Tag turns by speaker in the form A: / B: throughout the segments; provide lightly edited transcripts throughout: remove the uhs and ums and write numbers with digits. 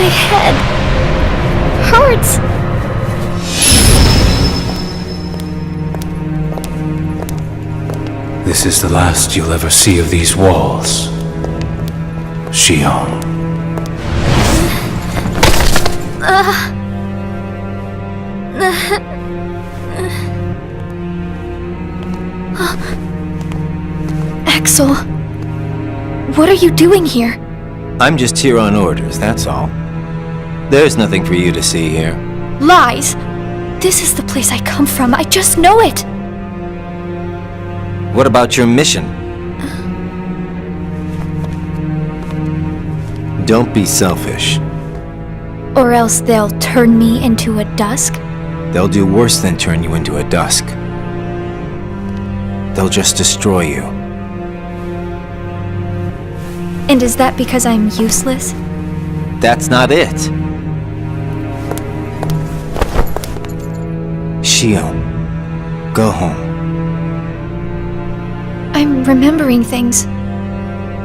A: My head hurts.
B: This is the last you'll ever see of these walls, Xion.
A: Axel, what are you doing here?
C: I'm just here on orders, that's all. There's nothing for you to see here.
A: Lies! This is the place I come from, I just know it!
C: What about your mission? Don't be selfish.
A: Or else they'll turn me into a dusk?
C: They'll do worse than turn you into a dusk. They'll just destroy you.
A: And is that because I'm useless?
C: That's not it. Xion, go home.
A: I'm remembering things.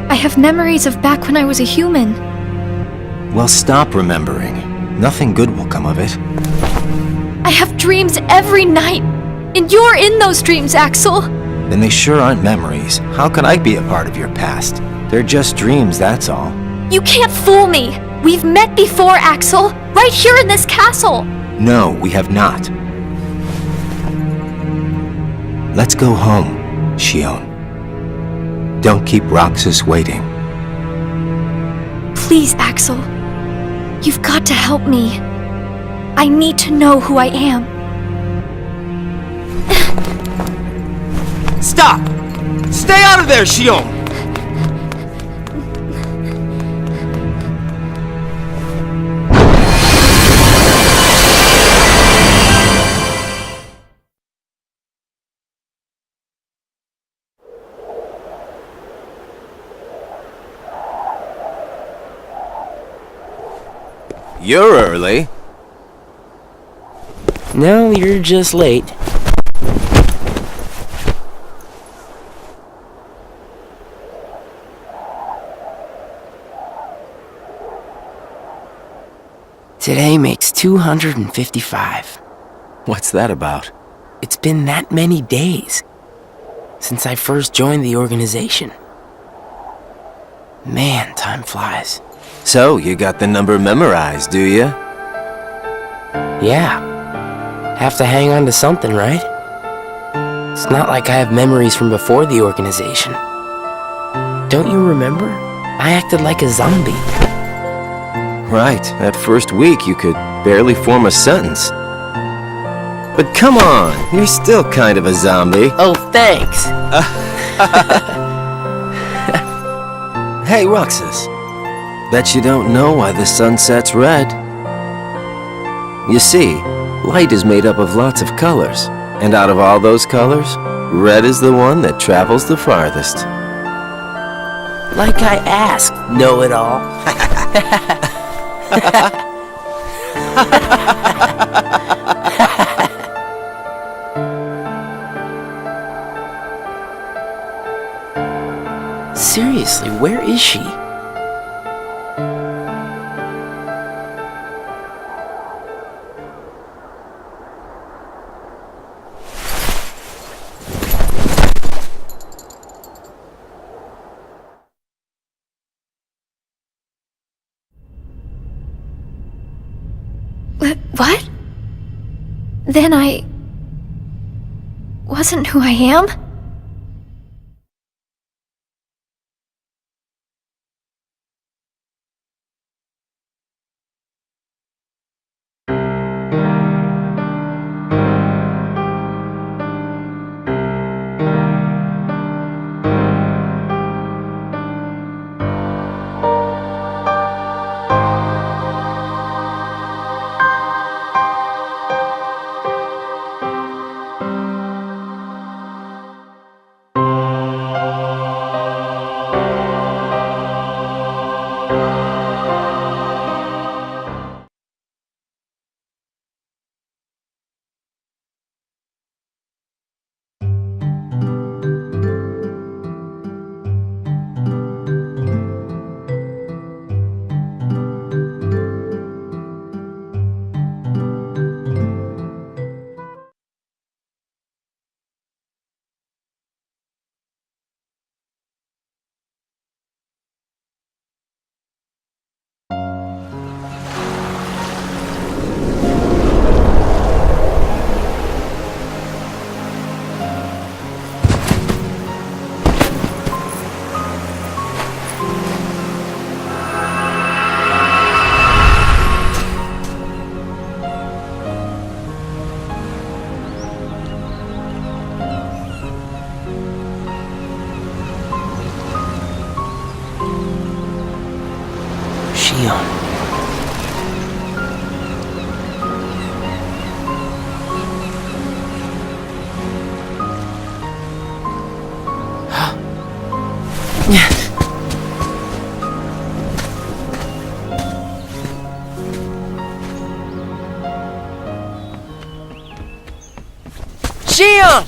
A: I have memories of back when I was a human.
C: Well, stop remembering. Nothing good will come of it.
A: I have dreams every night, and you're in those dreams, Axel.
C: Then they sure aren't memories. How can I be a part of your past? They're just dreams, that's all.
A: You can't fool me. We've met before, Axel. Right here in this castle.
C: No, we have not. Let's go home, Xion. Don't keep Roxas waiting.
A: Please, Axel. You've got to help me. I need to know who I am.
D: Stop! Stay out of there, Xion!
C: You're early.
E: No, you're just late. Today makes 255.
C: What's that about?
E: It's been that many days since I first joined the organization. Man, time flies.
C: So, you got the number memorized, do you?
E: Yeah. Have to hang on to something, right? It's not like I have memories from before the organization. Don't you remember? I acted like a zombie.
C: Right, that first week you could barely form a sentence. But come on, you're still kind of a zombie.
E: Oh, thanks.
C: Hey, Roxas. Bet you don't know why the sun sets red. You see, light is made up of lots of colors. And out of all those colors, red is the one that travels the farthest.
E: Like I asked, know-it-all. Seriously, where is she?
A: What? Then I wasn't who I am?
E: Shion. Shion!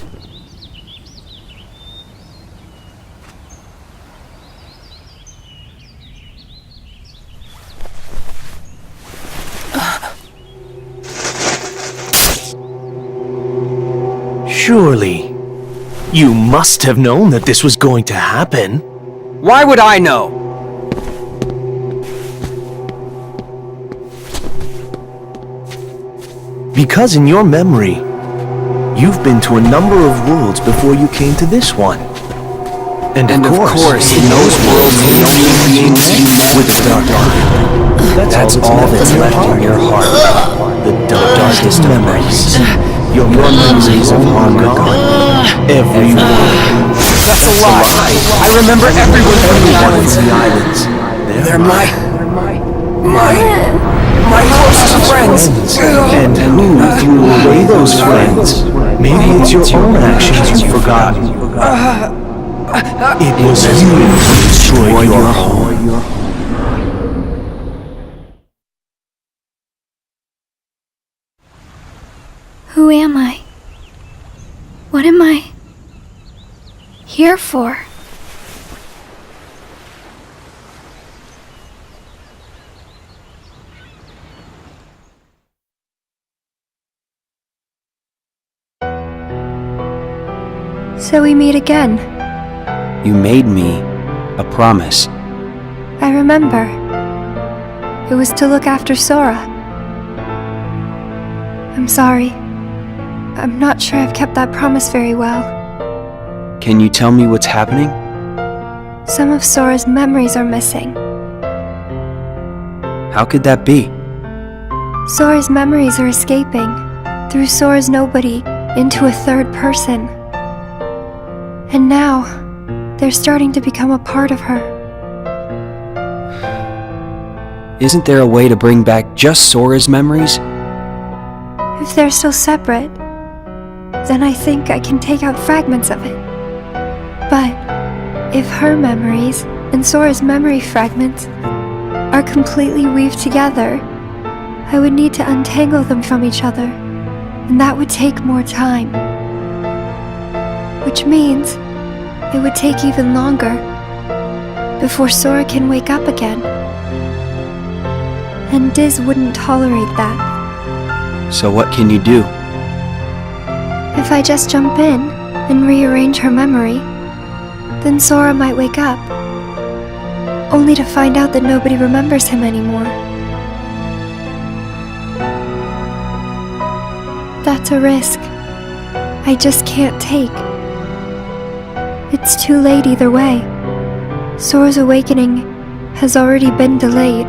F: Surely, you must have known that this was going to happen.
D: Why would I know?
F: Because in your memory, you've been to a number of worlds before you came to this one. And of course, in those worlds, the only beings you met with the Dark Heart. That's all that's left in your heart. The darkest memories. Your memories of hunger gone. Everyone.
D: That's a lie. I remember everyone from the
F: Everyone's
D: islands.
F: the islands.
D: They're my closest friends.
F: And who threw away those friends? Maybe it's your own actions you've forgotten. It was you who destroyed your home.
A: Who am I? What am I here for? So we meet again.
G: You made me a promise.
A: I remember. It was to look after Sora. I'm sorry. I'm not sure I've kept that promise very well.
G: Can you tell me what's happening?
A: Some of Sora's memories are missing.
G: How could that be?
A: Sora's memories are escaping through Sora's nobody into a third person. And now, they're starting to become a part of her.
G: Isn't there a way to bring back just Sora's memories?
A: If they're still separate, then I think I can take out fragments of it. But if her memories and Sora's memory fragments are completely weaved together, I would need to untangle them from each other, and that would take more time. Which means it would take even longer before Sora can wake up again. And Diz wouldn't tolerate that.
G: So what can you do?
A: If I just jump in and rearrange her memory, then Sora might wake up, only to find out that nobody remembers him anymore. That's a risk I just can't take. It's too late either way. Sora's awakening has already been delayed.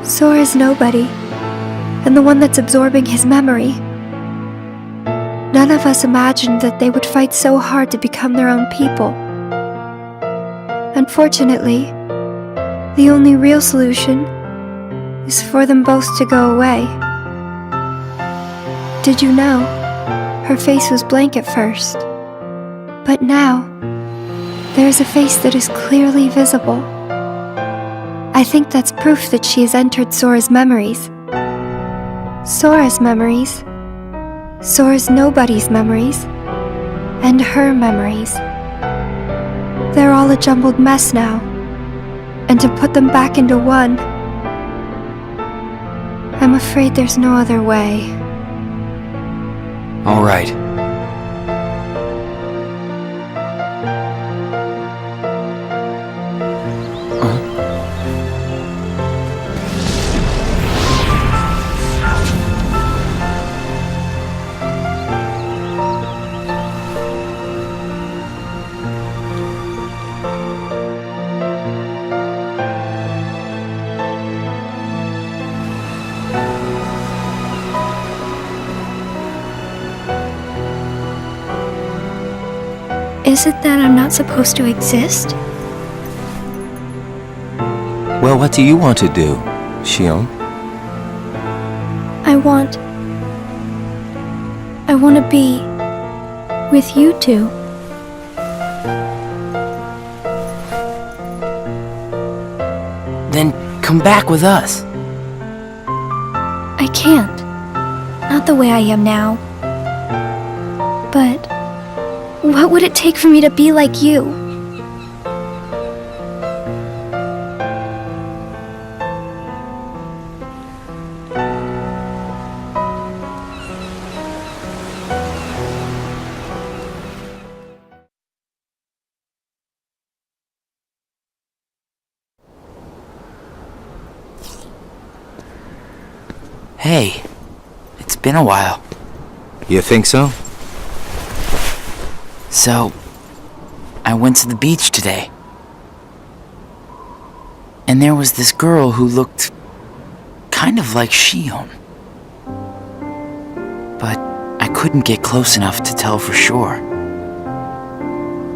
A: Sora's nobody, and the one that's absorbing his memory. None of us imagined that they would fight so hard to become their own people. Unfortunately, the only real solution is for them both to go away. Did you know? Her face was blank at first. But now, there is a face that is clearly visible. I think that's proof that she has entered Sora's memories. Sora's memories, Sora's nobody's memories, and her memories. They're all a jumbled mess now, and to put them back into one, I'm afraid there's no other way.
G: All right.
A: Is it that I'm not supposed to exist?
C: Well, what do you want to do, Xion?
A: I want to be with you two.
E: Then come back with us.
A: I can't. Not the way I am now. But what would it take for me to be like you?
H: Hey, it's been a while.
C: You think so?
H: So, I went to the beach today. And there was this girl who looked kind of like Xion. But I couldn't get close enough to tell for sure.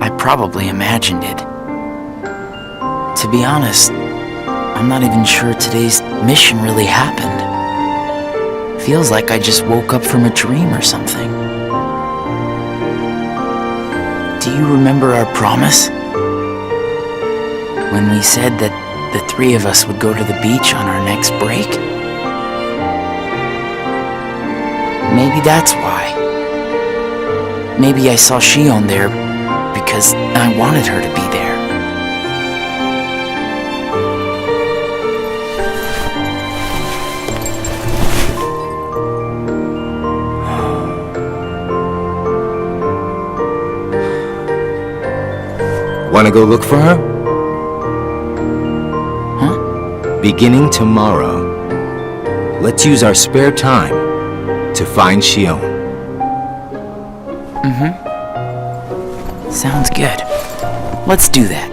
H: I probably imagined it. To be honest, I'm not even sure today's mission really happened. Feels like I just woke up from a dream or something. Do you remember our promise? When we said that the three of us would go to the beach on our next break? Maybe that's why. Maybe I saw Xion there because I wanted her to be there.
C: Want to go look for her?
H: Huh?
C: Beginning tomorrow, let's use our spare time to find Xion.
H: Sounds good. Let's do that.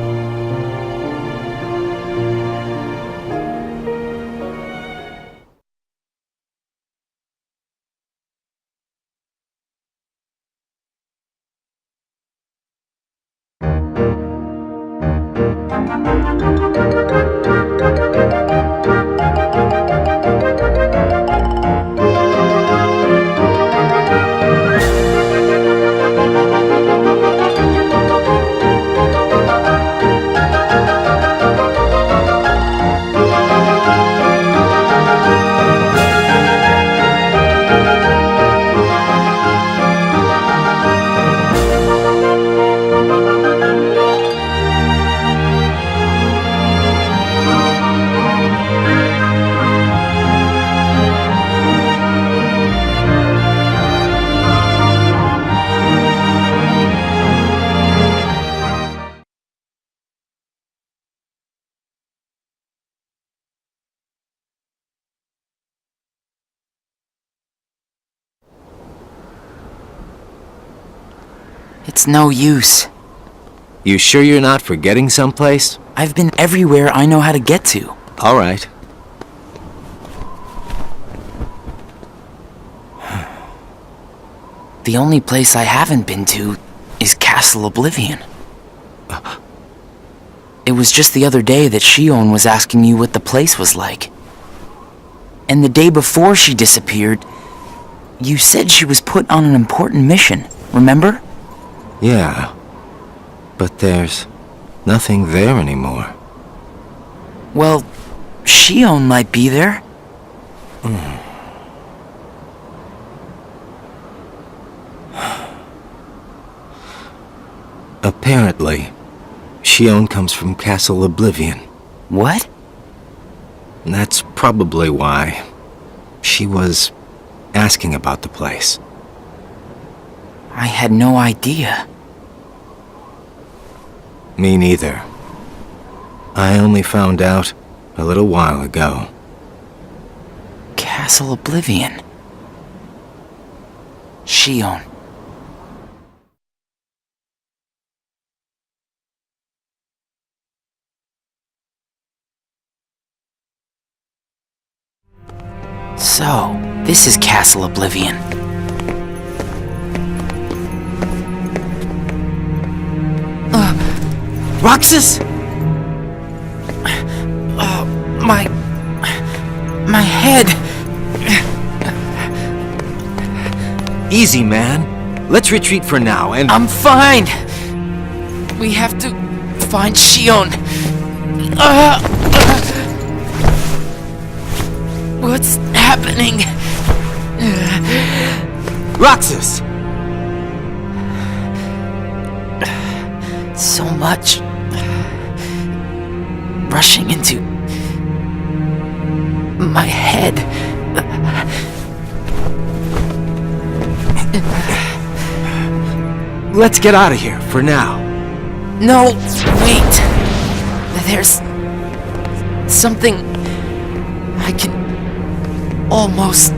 H: It's no use.
C: You sure you're not forgetting someplace?
H: I've been everywhere I know how to get to.
C: All right.
H: The only place I haven't been to is Castle Oblivion. It was just the other day that Xion was asking you what the place was like. And the day before she disappeared, you said she was put on an important mission, remember?
C: Yeah. But there's nothing there anymore.
H: Well, Xion might be there.
C: Apparently, Xion comes from Castle Oblivion.
H: What?
C: And that's probably why she was asking about the place.
H: I had no idea.
C: Me neither. I only found out a little while ago.
H: Castle Oblivion. Xion. So, this is Castle Oblivion. Roxas! My head.
C: Easy, man. Let's retreat for now and...
H: I'm fine. We have to find Shion. What's happening?
C: Roxas!
H: So much rushing into my head.
C: Let's get out of here for now.
H: No, wait. There's something I can almost...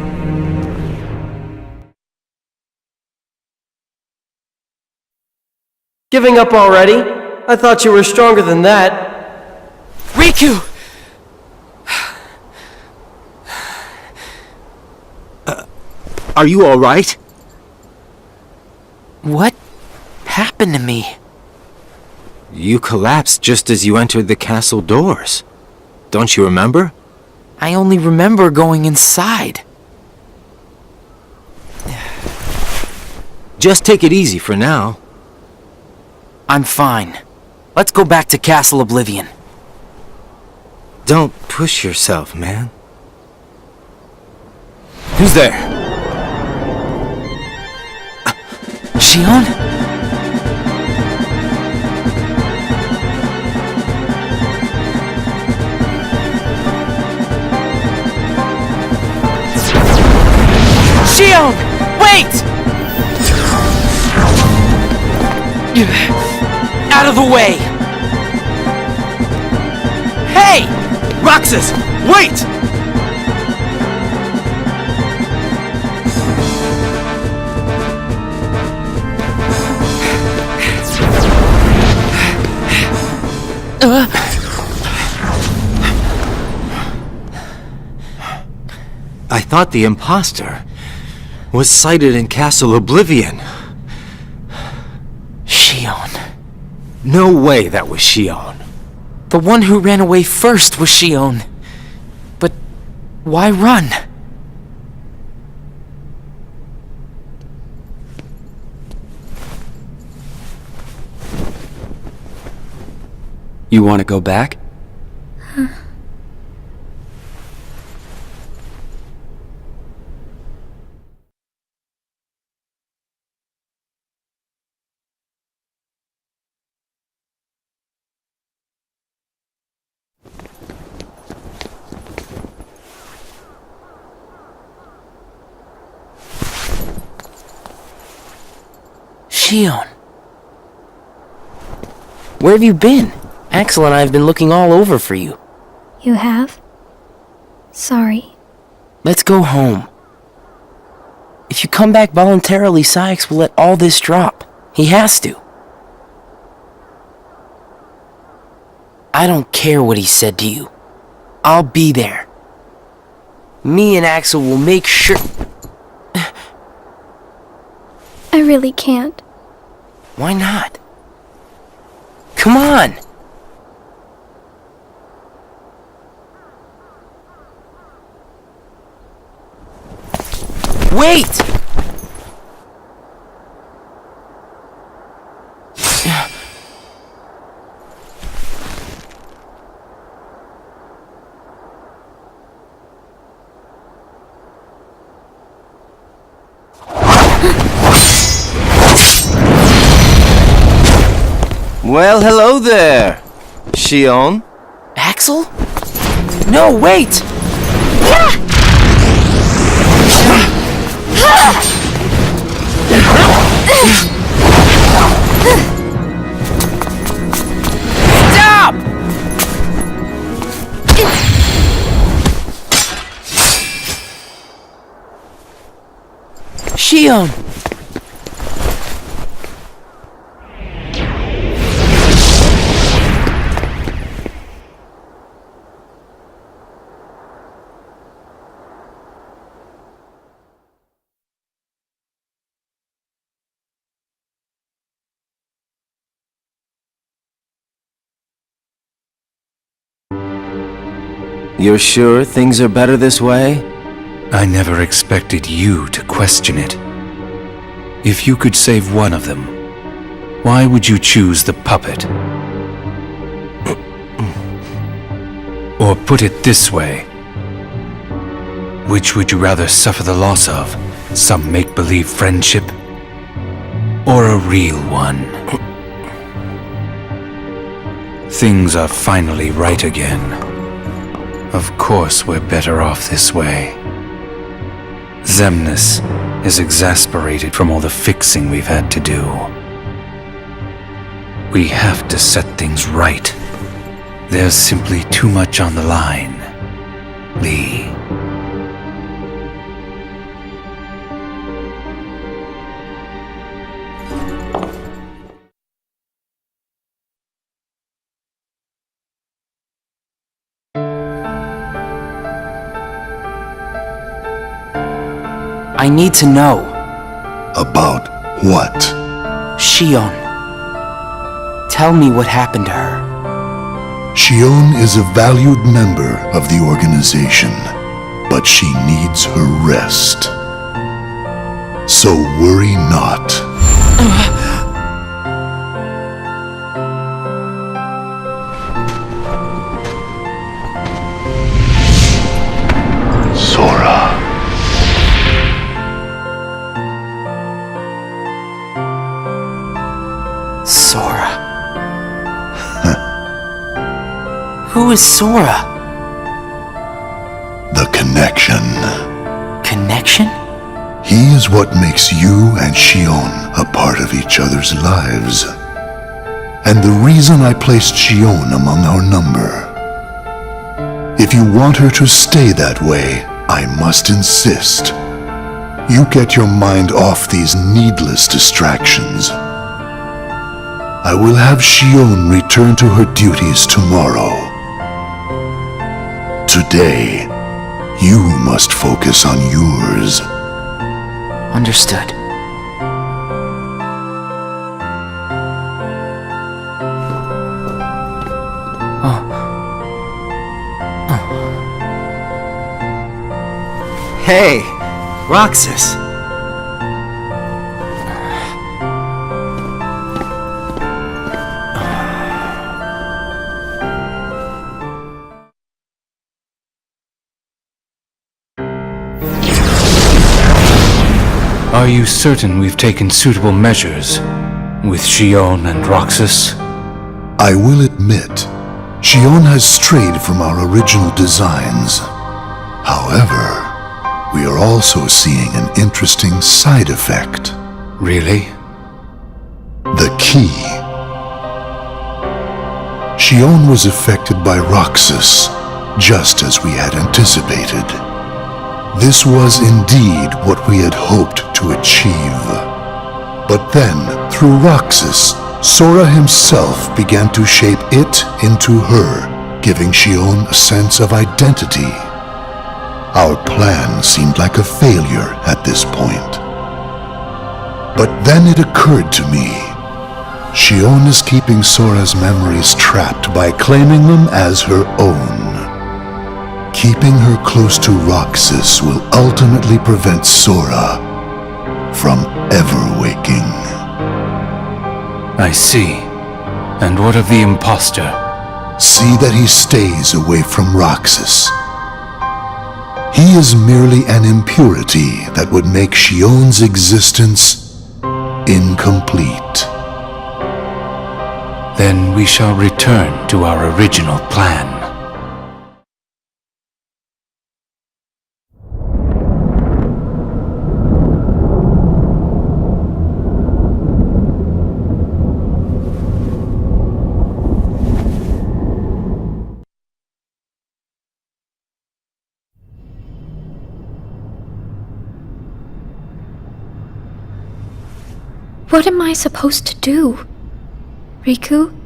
I: Giving up already? I thought you were stronger than that.
H: Riku!
C: Are you alright?
H: What happened to me?
C: You collapsed just as you entered the castle doors. Don't you remember?
H: I only remember going inside.
C: Just take it easy for now.
H: I'm fine. Let's go back to Castle Oblivion.
C: Don't push yourself, man. Who's there?
H: Shion? Shion! Wait! Out of the way! Hey!
C: Roxas! Wait! I thought the imposter was sighted in Castle Oblivion.
H: Shion.
C: No way that was Shion.
H: The one who ran away first was Shion. But why run?
G: You want to go back?
H: Shion. Where have you been? Axel and I have been looking all over for you.
A: You have? Sorry.
H: Let's go home. If you come back voluntarily, Saïx will let all this drop. He has to. I don't care what he said to you. I'll be there. Me and Axel will make sure...
A: I really can't.
H: Why not? Come on! Wait!
C: Well, hello there, Shion.
H: Axel? No, wait! Stop! Shion!
C: You're sure things are better this way?
B: I never expected you to question it. If you could save one of them, why would you choose the puppet? Or put it this way, which would you rather suffer the loss of? Some make-believe friendship? Or a real one? Things are finally right again. Of course we're better off this way. Xemnas is exasperated from all the fixing we've had to do. We have to set things right. There's simply too much on the line, Lee.
H: I need to know.
J: About what?
H: Xion. Tell me what happened to her.
J: Xion is a valued member of the organization, but she needs her rest. So worry not. Sora.
H: Sora. Who is Sora?
J: The connection.
H: Connection?
J: He is what makes you and Xion a part of each other's lives. And the reason I placed Xion among our number. If you want her to stay that way, I must insist. You get your mind off these needless distractions. I will have Xion return to her duties tomorrow. Today, you must focus on yours.
H: Understood.
C: Hey, Roxas.
B: Are you certain we've taken suitable measures with Xion and Roxas?
J: I will admit, Xion has strayed from our original designs. However, we are also seeing an interesting side effect.
B: Really?
J: The key. Xion was affected by Roxas, just as we had anticipated. This was indeed what we had hoped to achieve. But then, through Roxas, Sora himself began to shape it into her, giving Xion a sense of identity. Our plan seemed like a failure at this point. But then it occurred to me, Xion is keeping Sora's memories trapped by claiming them as her own. Keeping her close to Roxas will ultimately prevent Sora from ever waking.
B: I see. And what of the imposter?
J: See that he stays away from Roxas. He is merely an impurity that would make Xion's existence incomplete.
B: Then we shall return to our original plan.
A: What am I supposed to do? Riku?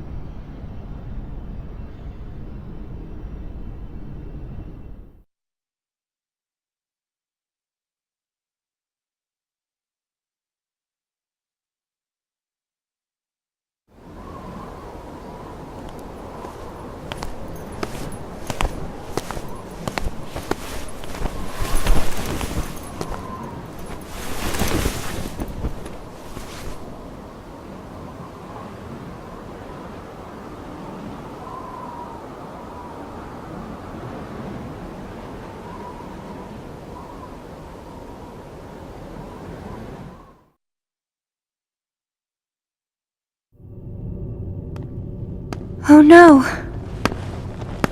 A: Oh no.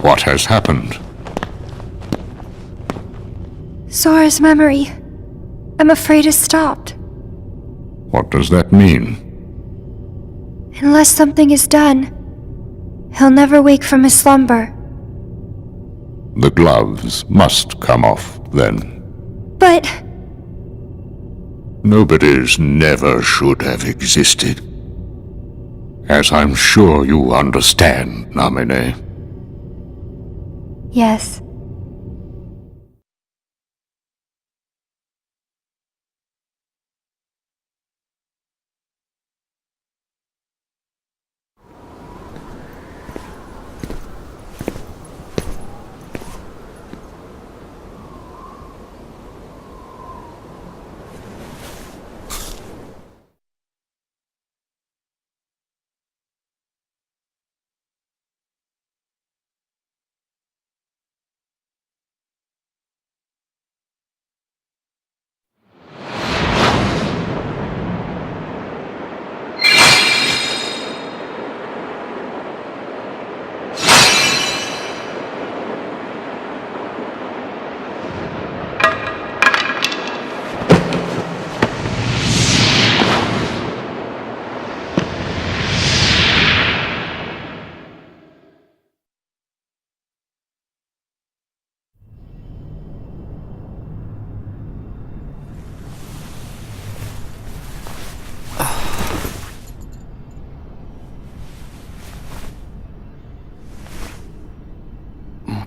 J: What has happened?
A: Sora's memory. I'm afraid it's stopped.
J: What does that mean?
A: Unless something is done, he'll never wake from his slumber.
J: The gloves must come off, then.
A: But...
J: Nobody's never should have existed. As I'm sure you understand, Namine.
A: yes.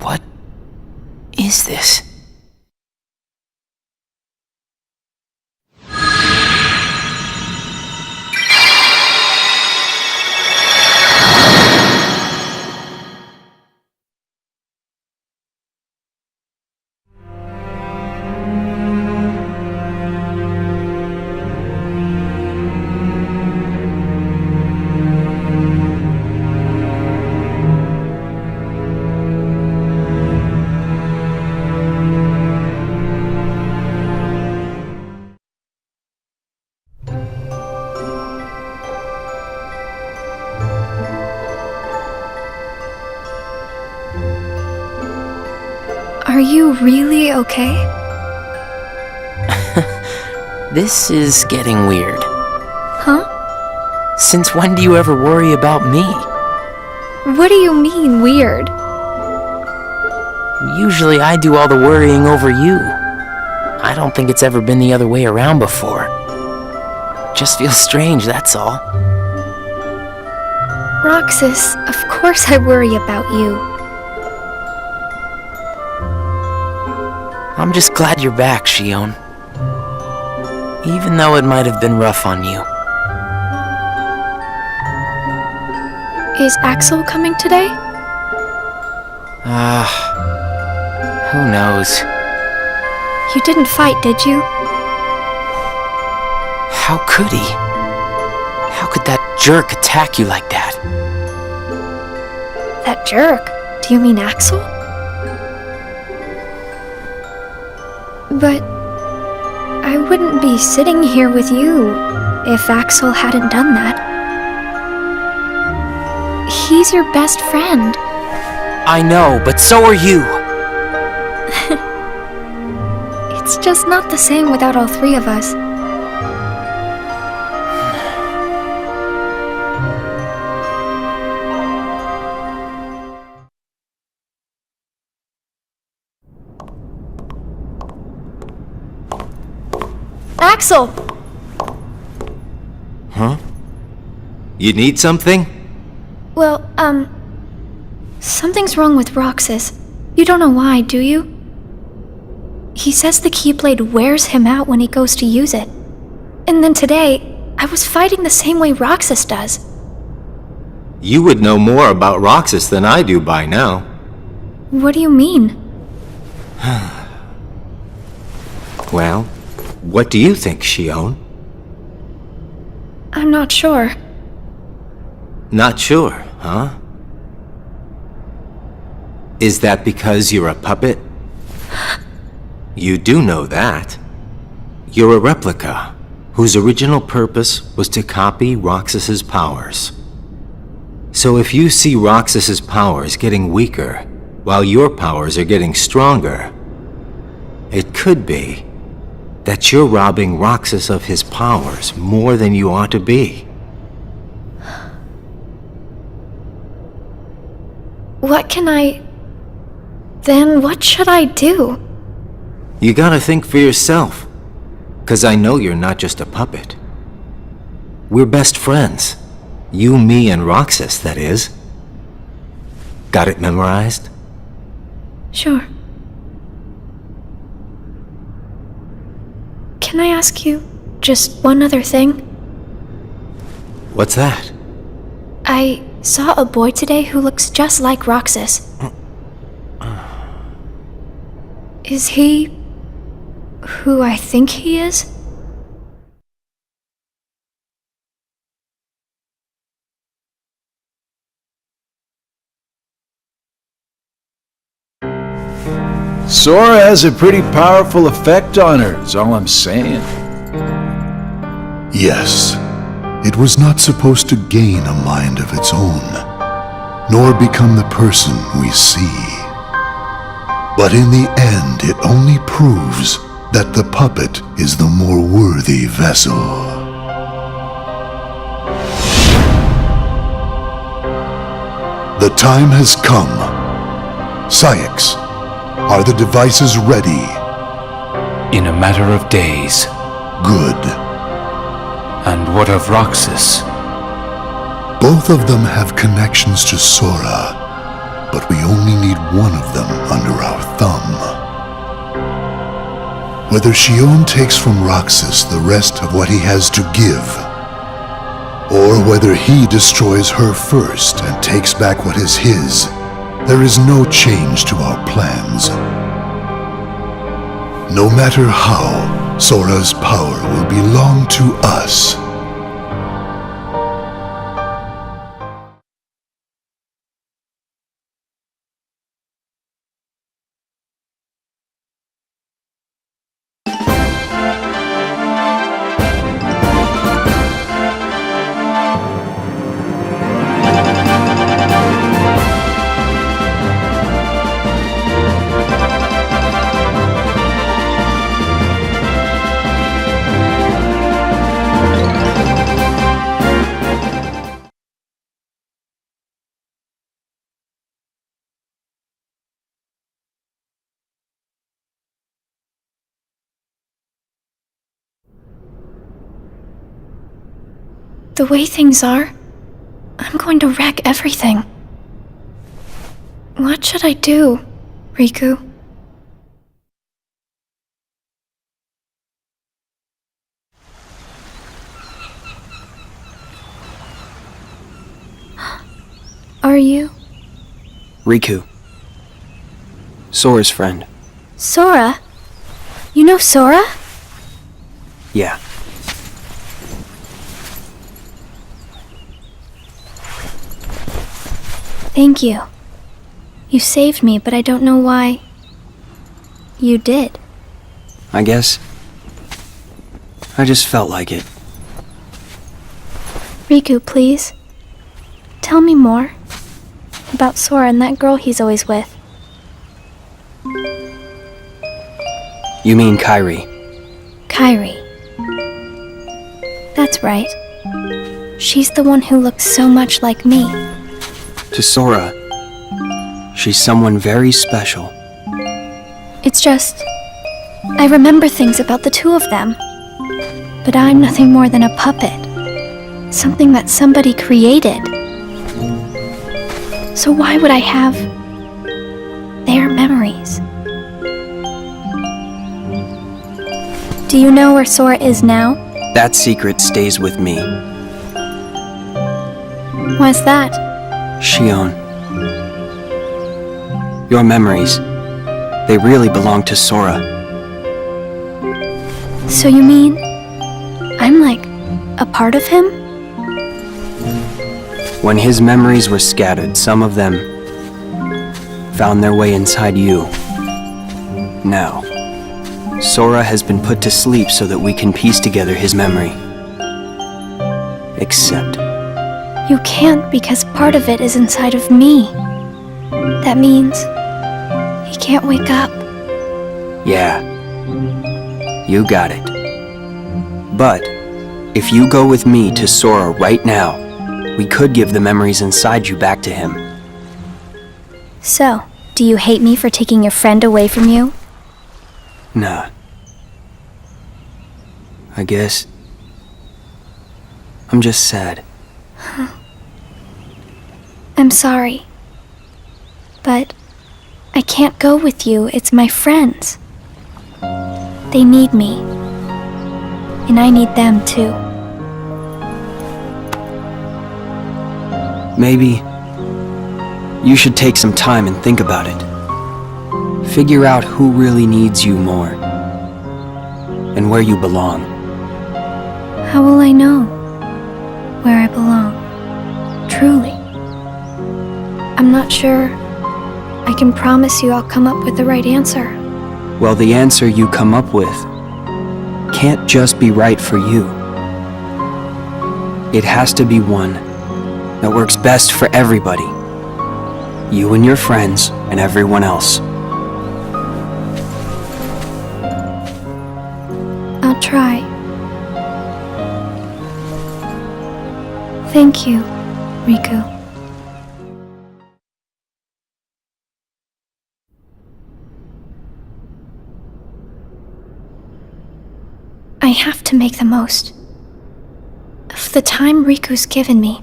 H: What is this?
A: Are you really okay?
E: This is getting weird.
A: Huh?
E: Since when do you ever worry about me?
A: What do you mean, weird?
E: Usually I do all the worrying over you. I don't think it's ever been the other way around before. Just feels strange, that's all.
A: Roxas, of course I worry about you.
E: I'm just glad you're back, Xion. Even though it might have been rough on you.
A: Is Axel coming today?
E: Who knows?
A: You didn't fight, did you?
E: How could he? How could that jerk attack you like that?
A: That jerk? Do you mean Axel? But I wouldn't be sitting here with you if Axel hadn't done that. He's your best friend.
E: I know, but so are you.
A: It's just not the same without all three of us. Axel!
C: Huh? You need something?
A: Well, something's wrong with Roxas. You don't know why, do you? He says the Keyblade wears him out when he goes to use it. And then today, I was fighting the same way Roxas does.
C: You would know more about Roxas than I do by now.
A: What do you mean?
C: Well, what do you think, Xion?
A: I'm not sure.
C: Not sure, huh? Is that because you're a puppet? You do know that. You're a replica, whose original purpose was to copy Roxas's powers. So if you see Roxas's powers getting weaker, while your powers are getting stronger, it could be that you're robbing Roxas of his powers more than you ought to be.
A: Then what should I do?
C: You gotta think for yourself, 'cause I know you're not just a puppet. We're best friends. You, me, and Roxas, that is. Got it memorized?
A: Sure. Can I ask you just one other thing?
C: What's that?
A: I saw a boy today who looks just like Roxas. Is he who I think he is?
K: Sora has a pretty powerful effect on her, is all I'm saying.
J: Yes, it was not supposed to gain a mind of its own, nor become the person we see. But in the end, it only proves that the puppet is the more worthy vessel. The time has come. Saïx, are the devices ready?
B: In a matter of days.
J: Good.
B: And what of Roxas?
J: Both of them have connections to Sora, but we only need one of them under our thumb. Whether Xion takes from Roxas the rest of what he has to give, or whether he destroys her first and takes back what is his, there is no change to our plans. No matter how, Sora's power will belong to us.
A: The way things are, I'm going to wreck everything. What should I do, Riku? Are you?
G: Riku. Sora's friend.
A: Sora? You know Sora?
G: Yeah.
A: Thank you. You saved me, but I don't know why. You did.
G: I guess. I just felt like it.
A: Riku, please. Tell me more. About Sora and that girl he's always with.
G: You mean Kairi?
A: Kairi. That's right. She's the one who looks so much like me.
G: To Sora, she's someone very special.
A: It's just, I remember things about the two of them. But I'm nothing more than a puppet. Something that somebody created. So why would I have their memories? Do you know where Sora is now?
G: That secret stays with me.
A: Why's that?
G: Xion. Your memories, they really belong to Sora.
A: So you mean I'm like a part of him?
G: When his memories were scattered, some of them found their way inside you. Now, Sora has been put to sleep so that we can piece together his memory. Except,
A: You can't because part of it is inside of me. That means he can't wake up.
G: Yeah. You got it. But if you go with me to Sora right now, we could give the memories inside you back to him.
A: So, do you hate me for taking your friend away from you?
G: Nah. I guess I'm just sad.
A: I'm sorry. But I can't go with you. It's my friends. They need me. And I need them too.
G: Maybe you should take some time and think about it. Figure out who really needs you more. And where you belong.
A: How will I know where I belong? Truly. I'm not sure I can promise you I'll come up with the right answer.
G: Well, the answer you come up with can't just be right for you. It has to be one that works best for everybody. You and your friends and everyone else.
A: I'll try. Thank you, Riku. I have to make the most of the time Riku's given me.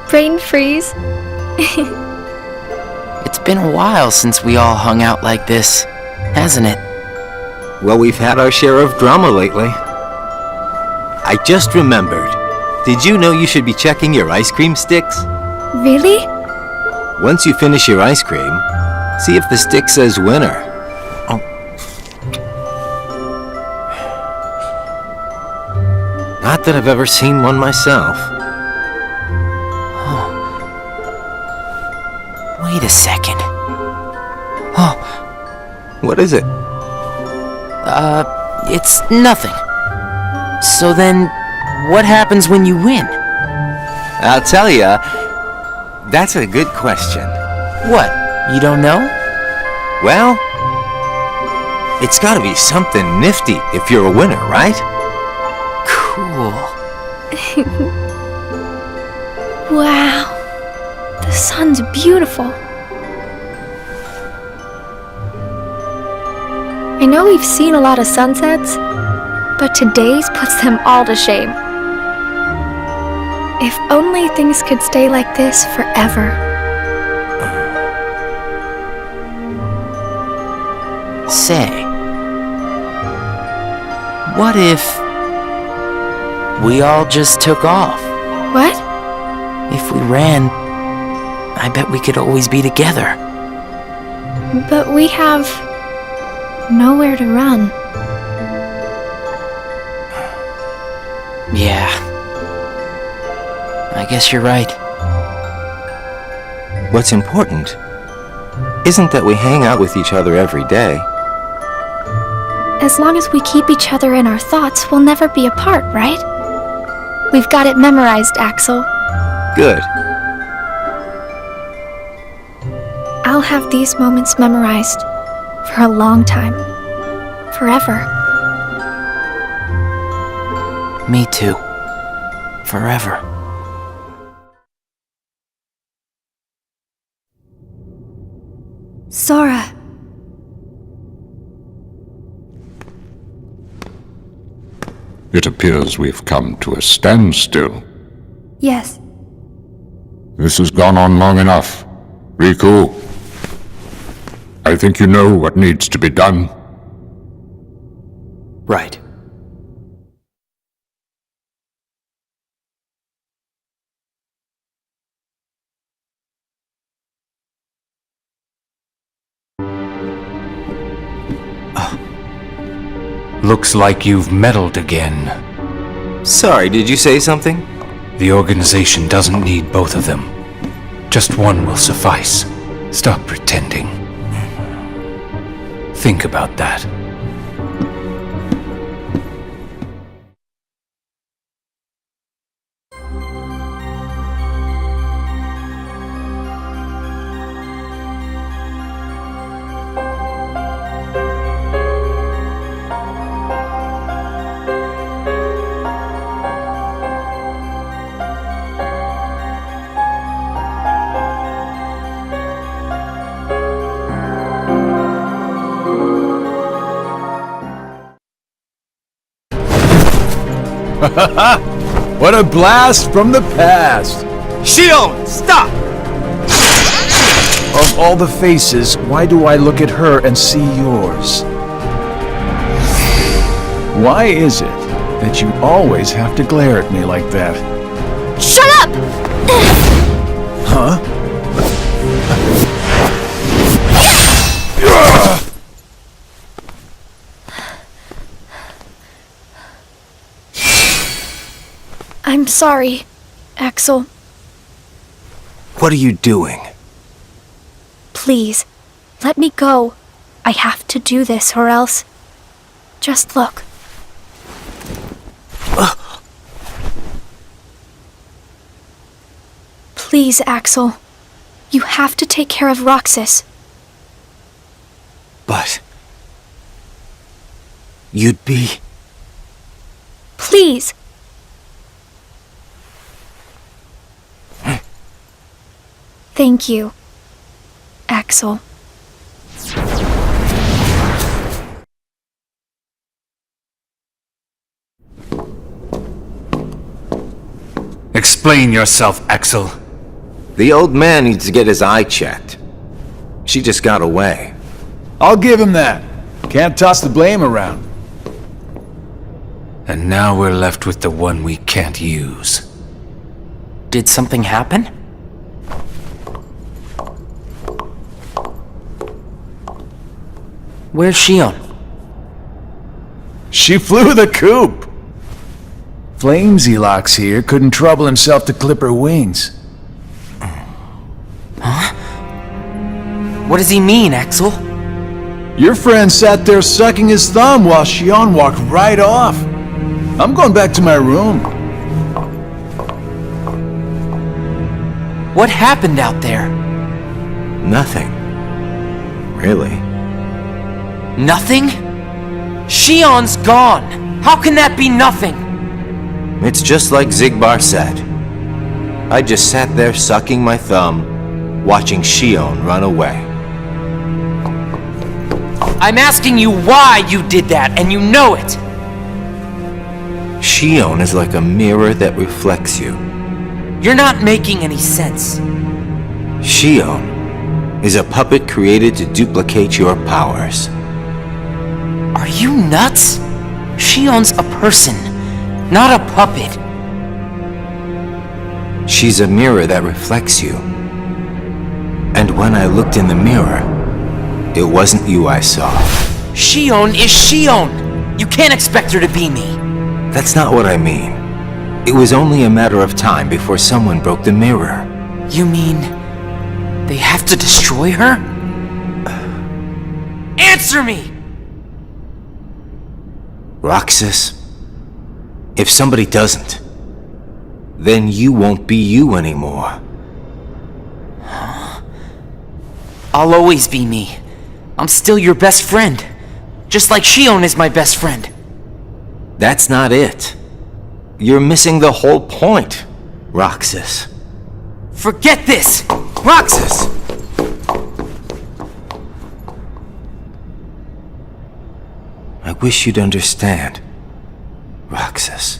A: Brain freeze.
H: It's been a while since we all hung out like this, hasn't it?
C: Well, we've had our share of drama lately. I just remembered. Did you know you should be checking your ice cream sticks?
A: Really?
C: Once you finish your ice cream, see if the stick says winner. Oh. Not that I've ever seen one myself.
H: Wait a second. Oh.
C: What is it?
H: It's nothing. So then, what happens when you win?
C: I'll tell ya. That's a good question.
H: What? You don't know?
C: Well, it's gotta be something nifty if you're a winner, right?
H: Cool.
A: Wow. The sun's beautiful. I know we've seen a lot of sunsets, but today's puts them all to shame. If only things could stay like this forever.
H: Say, what if we all just took off?
A: What?
H: If we ran, I bet we could always be together.
A: But we have nowhere to run.
H: Yeah. I guess you're right.
C: What's important isn't that we hang out with each other every day.
A: As long as we keep each other in our thoughts, we'll never be apart, right? We've got it memorized, Axel.
C: Good.
A: I'll have these moments memorized for a long time. Forever.
H: Me too. Forever.
A: Sora.
L: It appears we've come to a standstill.
A: Yes.
L: This has gone on long enough. Riku, I think you know what needs to be done.
G: Right.
B: Looks like you've meddled again.
C: Sorry, did you say something?
B: The organization doesn't need both of them. Just one will suffice. Stop pretending. Think about that.
K: What a blast from the past!
D: Shion, stop!
K: Of all the faces, why do I look at her and see yours? Why is it that you always have to glare at me like that?
A: Shut up!
K: Huh?
A: I'm sorry, Axel.
C: What are you doing?
A: Please, let me go. I have to do this or else... Just look. Please, Axel. You have to take care of Roxas.
C: But... you'd be...
A: Please! Thank you, Axel.
B: Explain yourself, Axel.
C: The old man needs to get his eye checked. She just got away.
K: I'll give him that. Can't toss the blame around.
B: And now we're left with the one we can't use.
E: Did something happen? Where's Shion?
K: She flew the coop! Flamesylox here couldn't trouble himself to clip her wings.
E: Huh? What does he mean, Axel?
K: Your friend sat there sucking his thumb while Shion walked right off. I'm going back to my room.
E: What happened out there?
C: Nothing. Really.
E: Nothing? Shion's gone! How can that be nothing?
C: It's just like Xigbar said. I just sat there sucking my thumb, watching Shion run away.
E: I'm asking you why you did that, and you know it!
C: Shion is like a mirror that reflects you.
E: You're not making any sense.
C: Shion is a puppet created to duplicate your powers.
E: Are you nuts? Shion's a person, not a puppet.
C: She's a mirror that reflects you. And when I looked in the mirror, it wasn't you I saw.
E: Shion is Shion! You can't expect her to be me.
C: That's not what I mean. It was only a matter of time before someone broke the mirror.
E: You mean they have to destroy her? Answer me!
C: Roxas, if somebody doesn't, then you won't be you anymore.
E: I'll always be me. I'm still your best friend. Just like Shion is my best friend.
C: That's not it. You're missing the whole point, Roxas.
E: Forget this!
C: Roxas! wish you'd understand, Roxas.